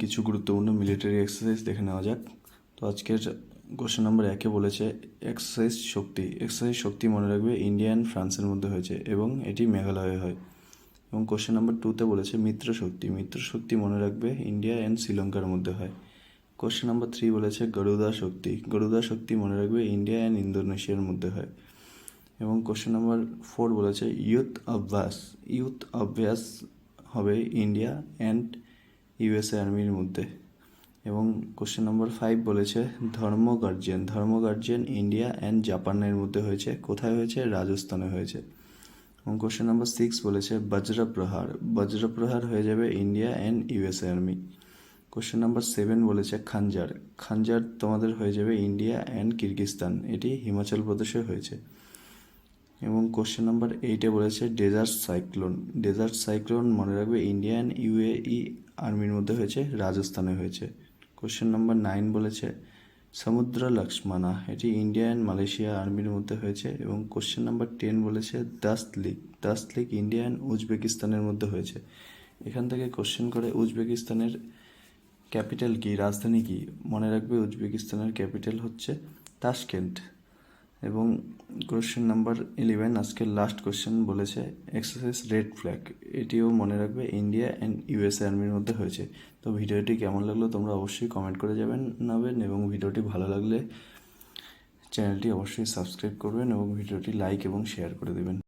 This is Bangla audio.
কিছু গুরুত্বপূর্ণ মিলিটারি এক্সারসাইজ দেখে নেওয়া যাক। তো আজকের কোশ্চেন নাম্বার 1-এ বলেছে এক্সারসাইজ শক্তি মনে রাখবে ইন্ডিয়া অ্যান্ড ফ্রান্সের মধ্যে হয়েছে এবং এটি মেঘালয়ে হয়। এবং কোশ্চেন নাম্বার 2-তে বলেছে মিত্র শক্তি মনে রাখবে ইন্ডিয়া অ্যান্ড শ্রীলঙ্কার মধ্যে হয়। কোশ্চেন নাম্বার 3 বলেছে গরুদা শক্তি মনে রাখবে ইন্ডিয়া অ্যান্ড ইন্দোনেশিয়ার মধ্যে হয়। এবং কোশ্চেন নাম্বার 4 বলেছে ইউথ অভ্যাস হবে ইন্ডিয়া অ্যান্ড ইউএসএ আর্মির মধ্যে। এবং কোশ্চেন নাম্বার 5 বলেছে ধর্ম গার্জিয়ান ইন্ডিয়া অ্যান্ড জাপানের মধ্যে হয়েছে। কোথায় হয়েছে? রাজস্থানে হয়েছে। এবং কোশ্চেন নাম্বার 6 বলেছে বজ্রপ্রহার হয়ে যাবে India and USA army. Question number 7 বলেছে খাঞ্জার তোমাদের হয়ে যাবে ইন্ডিয়া অ্যান্ড কিরগিজস্তান, এটি হিমাচল প্রদেশে হয়েছে। এবং কোশ্চেন নাম্বার 8-এ বলেছে ডেজার্ট সাইক্লোন মনে রাখবে ইন্ডিয়া অ্যান্ড ইউএই আর্মির মধ্যে হয়েছে, রাজস্থানে হয়েছে। কোশ্চেন নাম্বার 9 বলেছে সমুদ্র লক্ষ্মণা, এটি ইন্ডিয়া অ্যান্ড মালয়েশিয়া আর্মির মধ্যে হয়েছে। এবং কোশ্চেন নাম্বার 10 বলেছে দাস্ত লিক ইন্ডিয়া অ্যান্ড উজবেকিস্তানের মধ্যে হয়েছে। এখান থেকে কোশ্চেন করে উজবেকিস্তানের ক্যাপিটাল কি, রাজধানী কি মনে রাখবে। উজবেকিস্তানের ক্যাপিটাল হচ্ছে তাশকেন্ট। এবং কোশ্চেন নাম্বার 11 আজকের লাস্ট কোশ্চেন বলেছে এক্সারসাইজ রেড ফ্ল্যাগ, এটিও মনে রাখবে ইন্ডিয়া অ্যান্ড ইউএসএ আর্মির মধ্যে হয়েছে। তো ভিডিওটি কেমন লাগলো তোমরা অবশ্যই কমেন্ট করে জানাবেন এবং ভিডিওটি ভালো লাগলে চ্যানেলটি অবশ্যই সাবস্ক্রাইব করবেন এবং ভিডিওটি লাইক এবং শেয়ার করে দেবেন।